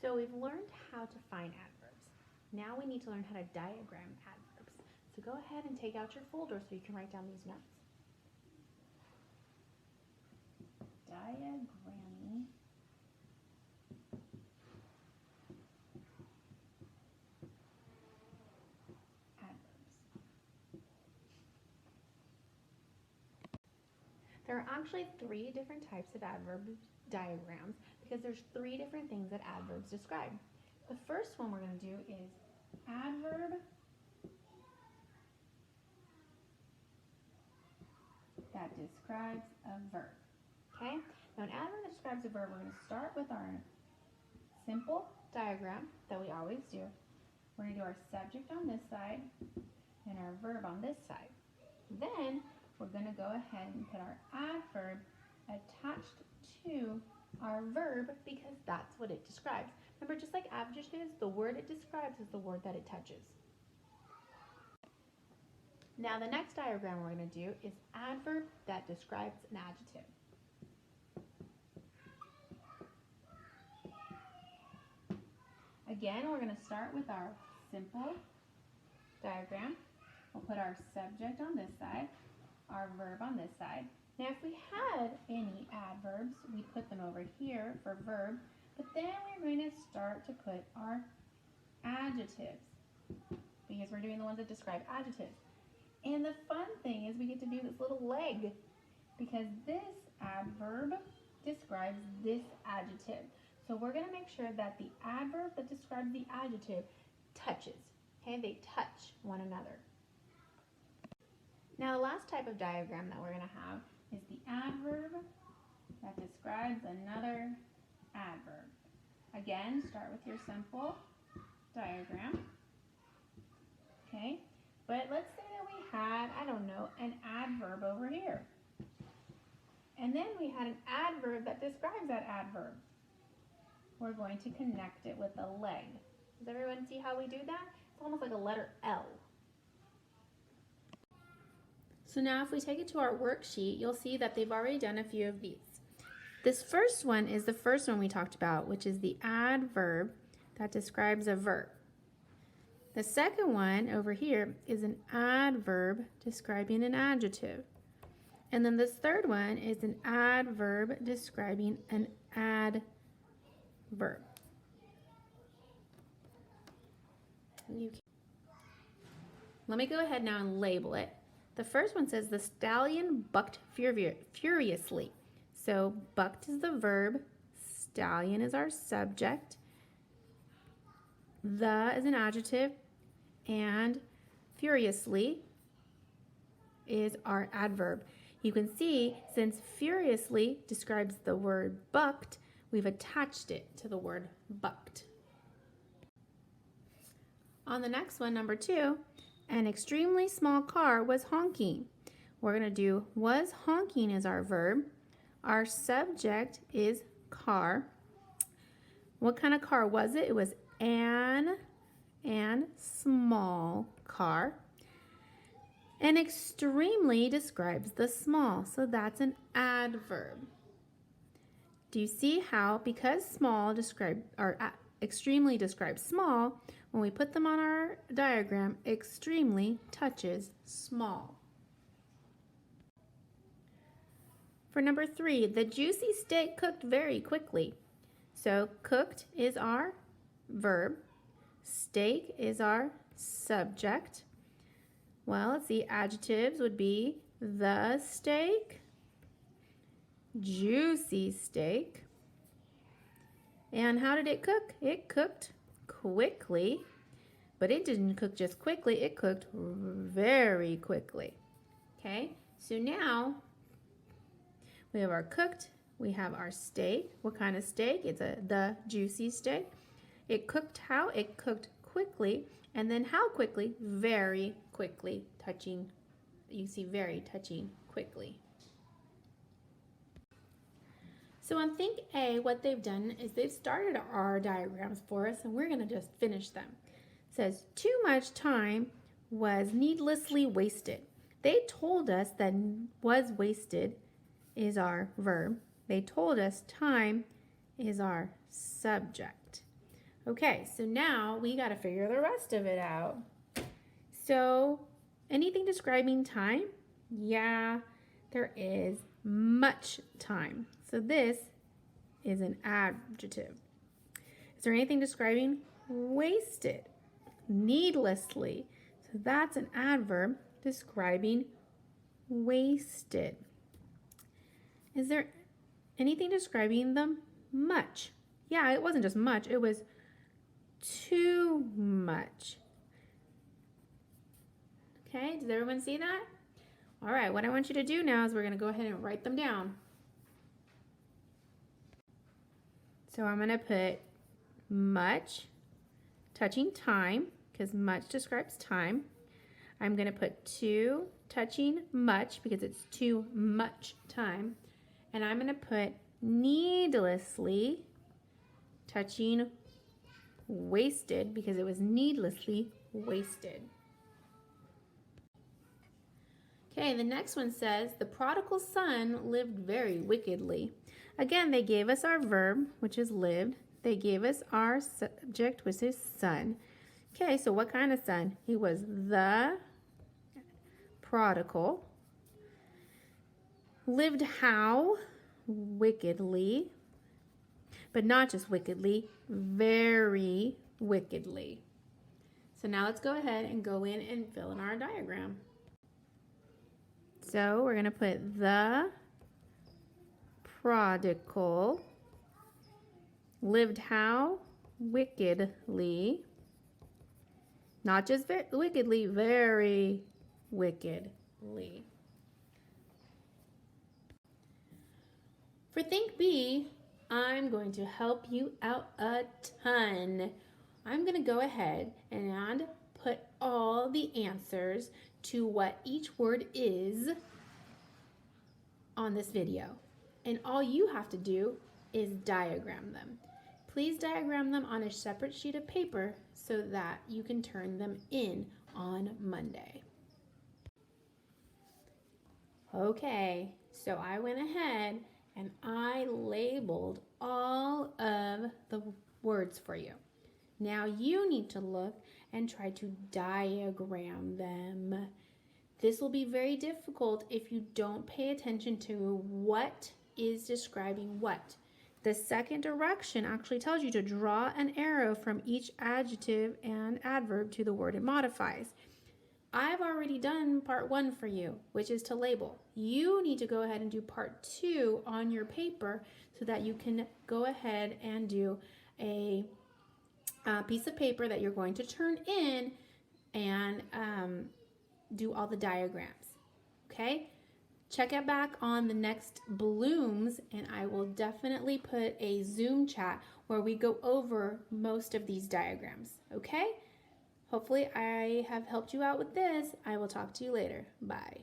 So we've learned how to find adverbs. Now we need to learn how to diagram adverbs. So go ahead and take out your folder so you can write down these notes. Diagramming adverbs. There are actually 3 different types of adverb diagrams because there's 3 different things that adverbs describe. The first one we're going to do is adverb that describes a verb. Okay? Now an adverb that describes a verb, we're going to start with our simple diagram that we always do. We're going to do our subject on this side and our verb on this side. Then we're going to go ahead and put our adverb attached to our verb because that's what it describes. Remember, just like adjectives, the word it describes is the word that it touches. Now the next diagram we're going to do is adverb that describes an adjective. Again, we're going to start with our simple diagram. We'll put our subject on this side, our verb on this side. Now if we had any adverbs, we'd put them over here for verb, but then we're going to start to put our adjectives because we're doing the ones that describe adjectives. And the fun thing is we get to do this little leg because this adverb describes this adjective. So we're going to make sure that the adverb that describes the adjective touches. Okay, they touch one another. Now the last type of diagram that we're going to have is the adverb that describes another adverb. Again, start with your simple diagram. Okay, but let's say that we had, I don't know, an adverb over here. And then we had an adverb that describes that adverb. We're going to connect it with a leg. Does everyone see how we do that? It's almost like a letter L. So now if we take it to our worksheet, you'll see that they've already done a few of these. This first one is the first one we talked about, which is the adverb that describes a verb. The second one over here is an adverb describing an adjective. And then this third one is an adverb describing an adverb. Let me go ahead now and label it. The first one says the stallion bucked furiously. So bucked is the verb, stallion is our subject, the is an adjective, and furiously is our adverb. You can see since furiously describes the word bucked, we've attached it to the word bucked. On the next one, number 2, an extremely small car was honking. We're going to do was honking is our verb. Our subject is car. What kind of car was it? It was an small car. And extremely describes the small, so that's an adverb. Do you see how, because small extremely describes small, when we put them on our diagram, extremely touches small. For number 3, the juicy steak cooked very quickly. So cooked is our verb, steak is our subject. Well, let's see, adjectives would be the steak, juicy steak. And how did it cook? It cooked quickly, but it didn't cook just quickly, it cooked very quickly. Okay, so now we have our cooked, we have our steak. What kind of steak? It's the juicy steak. It cooked how? It cooked quickly, and then how quickly? Very quickly, touching, you see very touching quickly. So on Think A, what they've done is they've started our diagrams for us, and we're going to just finish them. It says, too much time was needlessly wasted. They told us that was wasted is our verb. They told us time is our subject. Okay, so now we got to figure the rest of it out. So, anything describing time? Yeah, there is much time. So this is an adjective. Is there anything describing wasted? Needlessly. So that's an adverb describing wasted. Is there anything describing them? Much. Yeah, it wasn't just much, it was too much. Okay, does everyone see that? All right, what I want you to do now is we're going to go ahead and write them down. So I'm going to put much, touching time, because much describes time. I'm going to put too, touching much, because it's too much time. And I'm going to put needlessly, touching wasted, because it was needlessly wasted. Okay, the next one says, the prodigal son lived very wickedly. Again, they gave us our verb, which is lived. They gave us our subject, which is son. Okay, so what kind of son? He was the prodigal. Lived how? Wickedly. But not just wickedly, very wickedly. So now let's go ahead and go in and fill in our diagram. So we're going to put the prodigal lived how? Wickedly. Not just wickedly, very wickedly. For Think B, I'm going to help you out a ton. I'm going to go ahead and put all the answers to what each word is on this video. And all you have to do is diagram them. Please diagram them on a separate sheet of paper so that you can turn them in on Monday. Okay, so I went ahead and I labeled all of the words for you. Now you need to look and try to diagram them. This will be very difficult if you don't pay attention to what is describing what. The second direction actually tells you to draw an arrow from each adjective and adverb to the word it modifies. I've already done part 1 for you, which is to label. You need to go ahead and do part 2 on your paper so that you can go ahead and do a piece of paper that you're going to turn in and do all the diagrams. Okay? Check it back on the next Blooms, and I will definitely put a Zoom chat where we go over most of these diagrams. Okay? Hopefully I have helped you out with this. I will talk to you later. Bye.